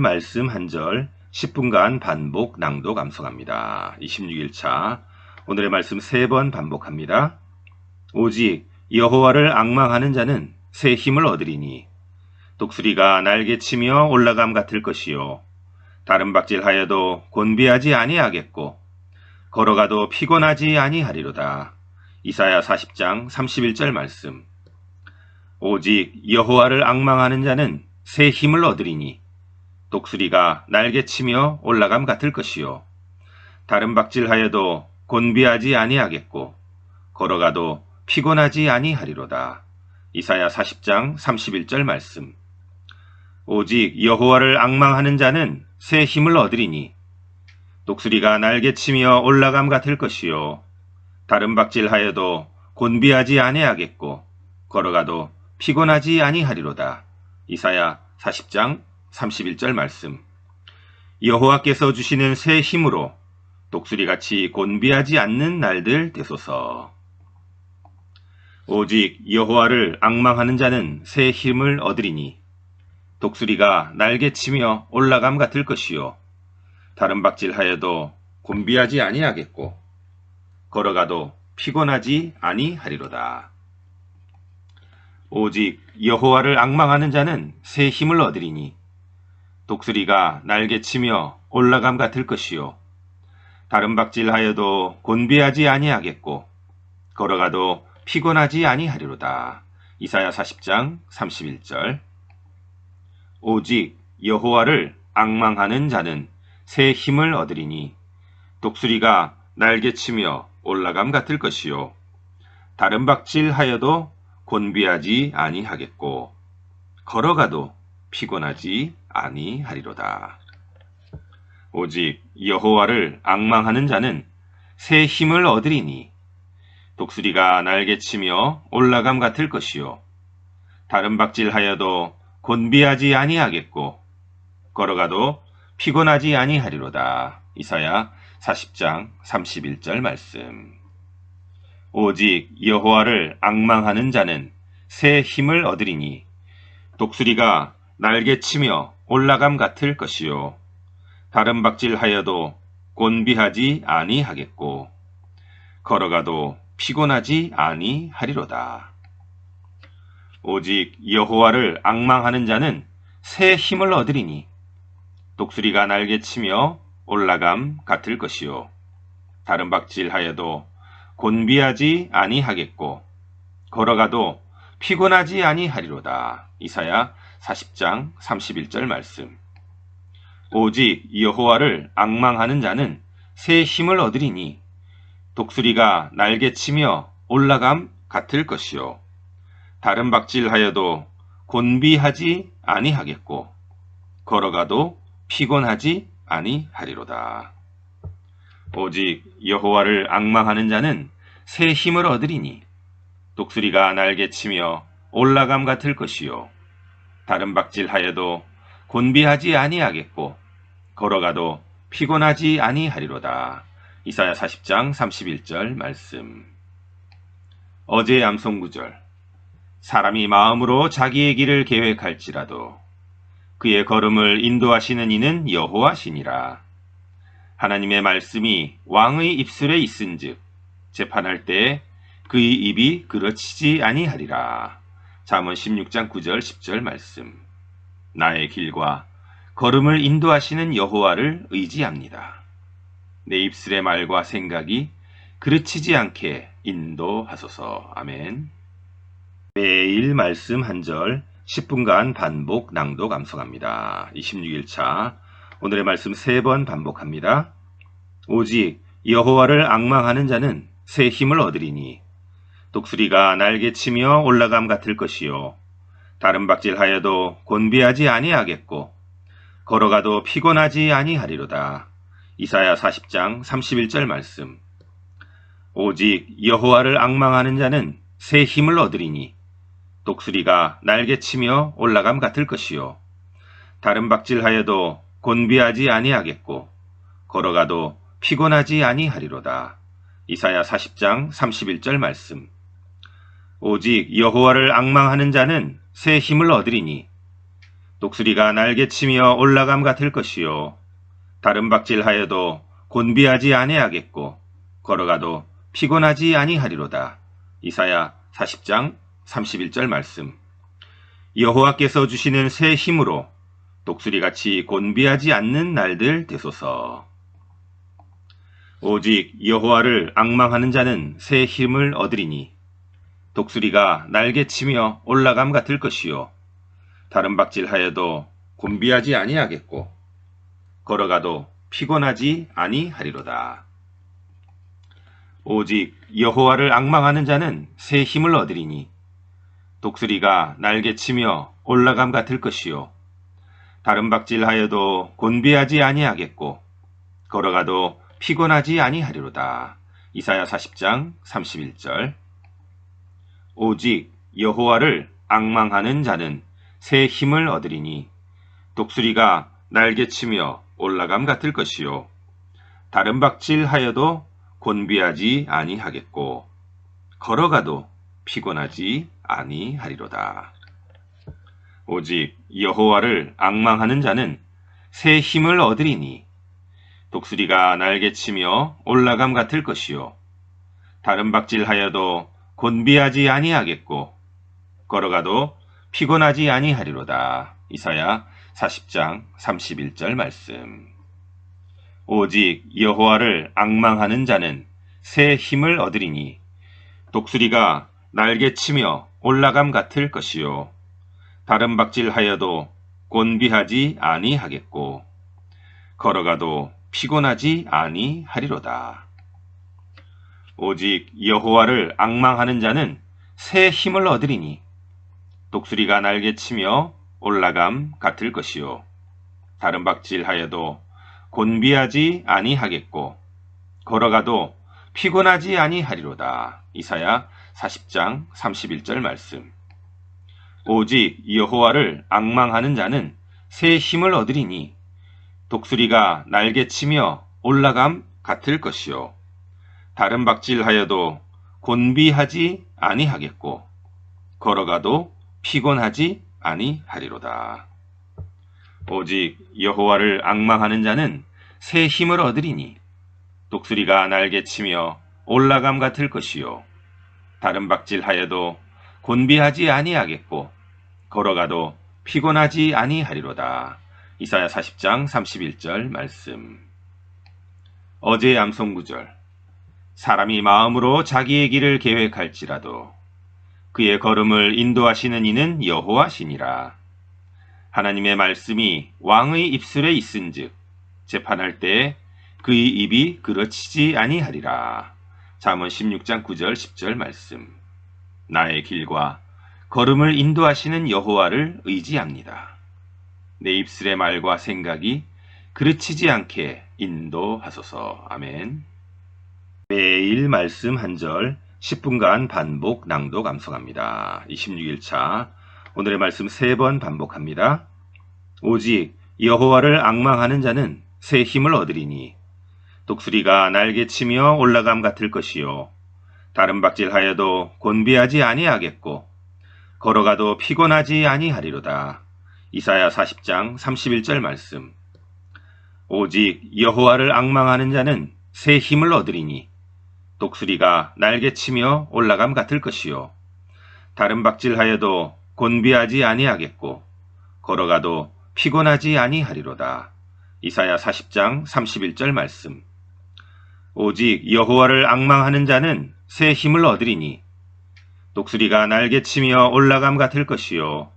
말씀 한 절 10분간 반복 낭독 암송합니다. 26일차 오늘의 말씀 3번 반복합니다. 오직 여호와를 앙망하는 자는 새 힘을 얻으리니 독수리가 날개치며 올라감 같을 것이요 다른 박질하여도 곤비하지 아니하겠고 걸어가도 피곤하지 아니하리로다. 이사야 40장 31절 말씀. 오직 여호와를 앙망하는 자는 새 힘을 얻으리니 독수리가 날개치며 올라감 같을 것이요 다른 박질하여도 곤비하지 아니하겠고 걸어가도 피곤하지 아니하리로다. 이사야 40장 31절 말씀. 오직 여호와를 앙망하는 자는 새 힘을 얻으리니 독수리가 날개치며 올라감 같을 것이요 다른 박질하여도 곤비하지 아니하겠고 걸어가도 피곤하지 아니하리로다. 이사야 40장 31절 말씀. 여호와께서 주시는 새 힘으로 독수리같이 곤비하지 않는 날들 되소서. 오직 여호와를 앙망하는 자는 새 힘을 얻으리니 독수리가 날개치며 올라감 같을 것이요 다른 박질하여도 곤비하지 아니하겠고 걸어가도 피곤하지 아니하리로다. 오직 여호와를 앙망하는 자는 새 힘을 얻으리니 독수리가 날개치며 올라감 같을 것이요 다른 박질하여도 곤비하지 아니하겠고 걸어가도 피곤하지 아니하리로다. 이사야 40장 31절. 오직 여호와를 앙망하는 자는 새 힘을 얻으리니 독수리가 날개치며 올라감 같을 것이요 다른 박질하여도 곤비하지 아니하겠고 걸어가도 피곤하지 아니하리로다. 오직 여호와를 앙망하는 자는 새 힘을 얻으리니 독수리가 날개치며 올라감 같을 것이요 다른 박질하여도 곤비하지 아니하겠고 걸어가도 피곤하지 아니하리로다. 이사야 40장 31절 말씀. 오직 여호와를 앙망하는 자는 새 힘을 얻으리니 독수리가 날개치며 올라감 같을 것이요 다른 박질하여도 곤비하지 아니하겠고 걸어가도 피곤하지 아니하리로다. 오직 여호와를 앙망하는 자는 새 힘을 얻으리니 독수리가 날개치며 올라감 같을 것이요 다른 박질하여도 곤비하지 아니하겠고 걸어가도 피곤하지 아니하리로다. 이사야 40장 31절 말씀. 오직 여호와를 앙망하는 자는 새 힘을 얻으리니 독수리가 날개치며 올라감 같을 것이요 다른 박질하여도 곤비하지 아니하겠고 걸어가도 피곤하지 아니하리로다. 오직 여호와를 앙망하는 자는 새 힘을 얻으리니 독수리가 날개치며 올라감 같을 것이요 다른 박질하여도 곤비하지 아니하겠고 걸어가도 피곤하지 아니하리로다. 이사야 40장 31절 말씀. 어제의 암송구절. 사람이 마음으로 자기의 길을 계획할지라도 그의 걸음을 인도하시는 이는 여호와시니라. 하나님의 말씀이 왕의 입술에 있은즉 재판할 때에 그의 입이 그르치지 아니하리라. 잠언 16장 9절 10절 말씀. 나의 길과 걸음을 인도하시는 여호와를 의지합니다. 내 입술의 말과 생각이 그르치지 않게 인도하소서. 아멘. 매일 말씀 한 절 10분간 반복 낭독 암송합니다. 26일차 오늘의 말씀 3번 반복합니다. 오직 여호와를 앙망하는 자는 새 힘을 얻으리니 독수리가 날개치며 올라감 같을 것이요 다른 박질하여도 곤비하지 아니하겠고 걸어가도 피곤하지 아니하리로다. 이사야 40장 31절 말씀. 오직 여호와를 앙망하는 자는 새 힘을 얻으리니 독수리가 날개치며 올라감 같을 것이요 다른 박질하여도 곤비하지 아니하겠고 걸어가도 피곤하지 아니하리로다. 이사야 40장 31절 말씀. 오직 여호와를 앙망하는 자는 새 힘을 얻으리니 독수리가 날개치며 올라감 같을 것이요 다른 박질하여도 곤비하지 아니하겠고 걸어가도 피곤하지 아니하리로다. 이사야 40장 31절 말씀. 여호와께서 주시는 새 힘으로 독수리같이 곤비하지 않는 날들 되소서. 오직 여호와를 앙망하는 자는 새 힘을 얻으리니 독수리가 날개치며 올라감 같을 것이요 다른 박질하여도 곤비하지 아니하겠고 걸어가도 피곤하지 아니하리로다. 오직 여호와를 앙망하는 자는 새 힘을 얻으리니 독수리가 날개치며 올라감 같을 것이요 다른 박질하여도 곤비하지 아니하겠고 걸어가도 피곤하지 아니하리로다. 이사야 40장 31절. 오직 여호와를 앙망하는 자는 새 힘을 얻으리니 독수리가 날개치며 올라감 같을 것이요 다른 박질하여도 곤비하지 아니하겠고 걸어가도 피곤하지 아니하리로다. 오직 여호와를 앙망하는 자는 새 힘을 얻으리니 독수리가 날개치며 올라감 같을 것이요 다른 박질하여도 곤비하지 아니하겠고 걸어가도 피곤하지 아니하리로다. 이사야 40장 31절 말씀. 오직 여호와를 앙망하는 자는 새 힘을 얻으리니 독수리가 날개치며 올라감 같을 것이요 다른 박질하여도 곤비하지 아니하겠고 걸어가도 피곤하지 아니하리로다. 오직 여호와를 앙망하는 자는 새 힘을 얻으리니 독수리가 날개치며 올라감 같을 것이요 다른 박질하여도 곤비하지 아니하겠고 걸어가도 피곤하지 아니하리로다. 이사야 40장 31절 말씀. 오직 여호와를 앙망하는 자는 새 힘을 얻으리니 독수리가 날개치며 올라감 같을 것이요 다른 박질하여도 곤비하지 아니하겠고 걸어가도 피곤하지 아니하리로다. 오직 여호와를 앙망하는 자는 새 힘을 얻으리니 독수리가 날개치며 올라감 같을 것이요 다른 박질하여도 곤비하지 아니하겠고 걸어가도 피곤하지 아니하리로다. 이사야 40장 31절 말씀. 어제의 암송구절. 사람이 마음으로 자기의 길을 계획할지라도 그의 걸음을 인도하시는 이는 여호와시니라. 하나님의 말씀이 왕의 입술에 있은즉 재판할 때에 그의 입이 그르치지 아니하리라. 잠언 16장 9절 10절 말씀. 나의 길과 걸음을 인도하시는 여호와를 의지합니다. 내 입술의 말과 생각이 그르치지 않게 인도하소서. 아멘. 매일 말씀 한 절 10분간 반복 낭독 암송합니다. 26일차 오늘의 말씀 3번 반복합니다. 오직 여호와를 앙망하는 자는 새 힘을 얻으리니 독수리가 날개치며 올라감 같을 것이요 다른 박질하여도 곤비하지 아니하겠고 걸어가도 피곤하지 아니하리로다. 이사야 40장 31절 말씀. 오직 여호와를 앙망하는 자는 새 힘을 얻으리니 독수리가 날개치며 올라감 같을 것이요 다른 박질하여도 곤비하지 아니하겠고 걸어가도 피곤하지 아니하리로다. 이사야 40장 31절 말씀. 오직 여호와를 앙망하는 자는 새 힘을 얻으리니 독수리가 날개치며 올라감 같을 것이요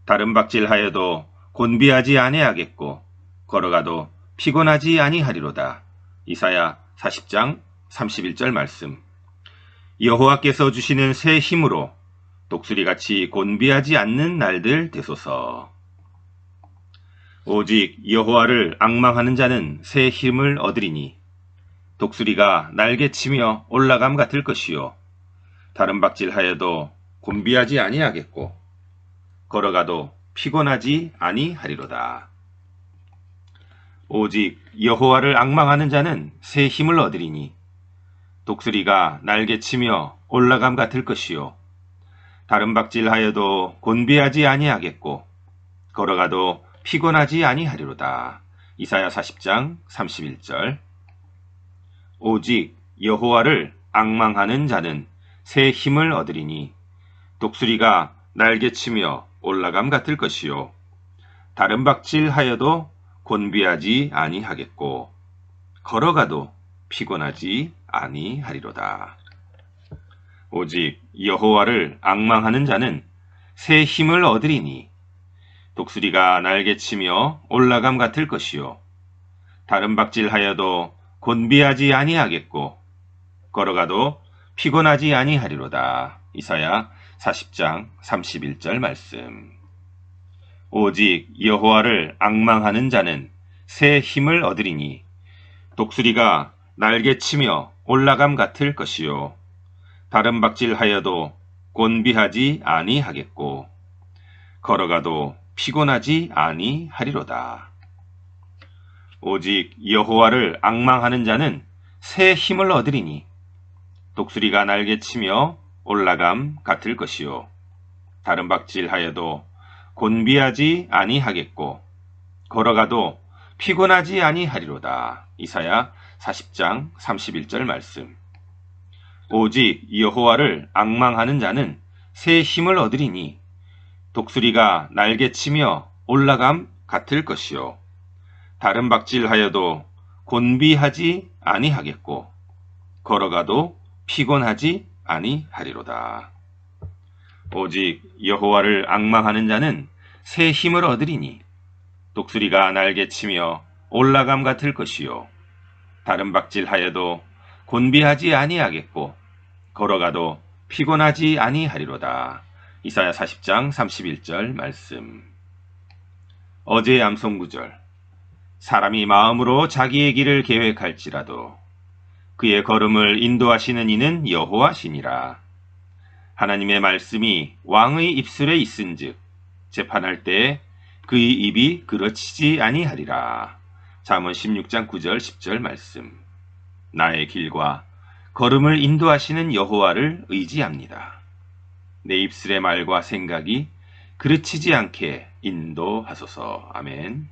다른 박질하여도 곤비하지 아니하겠고 걸어가도 피곤하지 아니하리로다. 이사야 40장 31절 말씀. 여호와께서 주시는 새 힘으로 독수리같이 곤비하지 않는 날들 되소서. 오직 여호와를 앙망하는 자는 새 힘을 얻으리니 독수리가 날개치며 올라감 같을 것이요 다른 박질하여도 곤비하지 아니하겠고 걸어가도 피곤하지 아니하리로다. 오직 여호와를 앙망하는 자는 새 힘을 얻으리니 독수리가 날개치며 올라감 같을 것이요 다른 박질하여도 곤비하지 아니하겠고 걸어가도 피곤하지 아니하리로다. 이사야 40장 31절. 오직 여호와를 앙망하는 자는 새 힘을 얻으리니 독수리가 날개치며 올라감 같을 것이요 다른 박질하여도 곤비하지 아니하겠고 걸어가도 피곤하지 아니하리로다. 오직 여호와를 앙망하는 자는 새 힘을 얻으리니 독수리가 날개치며 올라감 같을 것이요 다른 박질하여도 곤비하지 아니하겠고 걸어가도 피곤하지 아니하리로다. 이사야 40장 31절 말씀. 오직 여호와를 앙망하는 자는 새 힘을 얻으리니 독수리가 날개치며 올라감 같을 것이요 다른 박질하여도 곤비하지 아니하겠고 걸어가도 피곤하지 아니하리로다. 오직 여호와를 앙망하는 자는 새 힘을 얻으리니 독수리가 날개치며 올라감 같을 것이요 다른 박질하여도 곤비하지 아니하겠고 걸어가도 피곤하지 아니하리로다. 이사야 40장 31절 말씀. 오직 여호와를 앙망하는 자는 새 힘을 얻으리니 독수리가 날개치며 올라감 같을 것이요 다른 박질하여도 곤비하지 아니하겠고 걸어가도 피곤하지 아니하리로다. 오직 여호와를 앙망하는 자는 새 힘을 얻으리니 독수리가 날개치며 올라감 같을 것이요 다른 박질하여도 곤비하지 아니하겠고 걸어가도 피곤하지 아니하리로다. 이사야 40장 31절 말씀. 어제의 암송구절. 사람이 마음으로 자기의 길을 계획할지라도 그의 걸음을 인도하시는 이는 여호와시니라. 하나님의 말씀이 왕의 입술에 있은즉 재판할 때에 그의 입이 그르치지 아니하리라. 잠언 16장 9절 10절 말씀. 나의 길과 걸음을 인도하시는 여호와를 의지합니다. 내 입술의 말과 생각이 그르치지 않게 인도하소서. 아멘.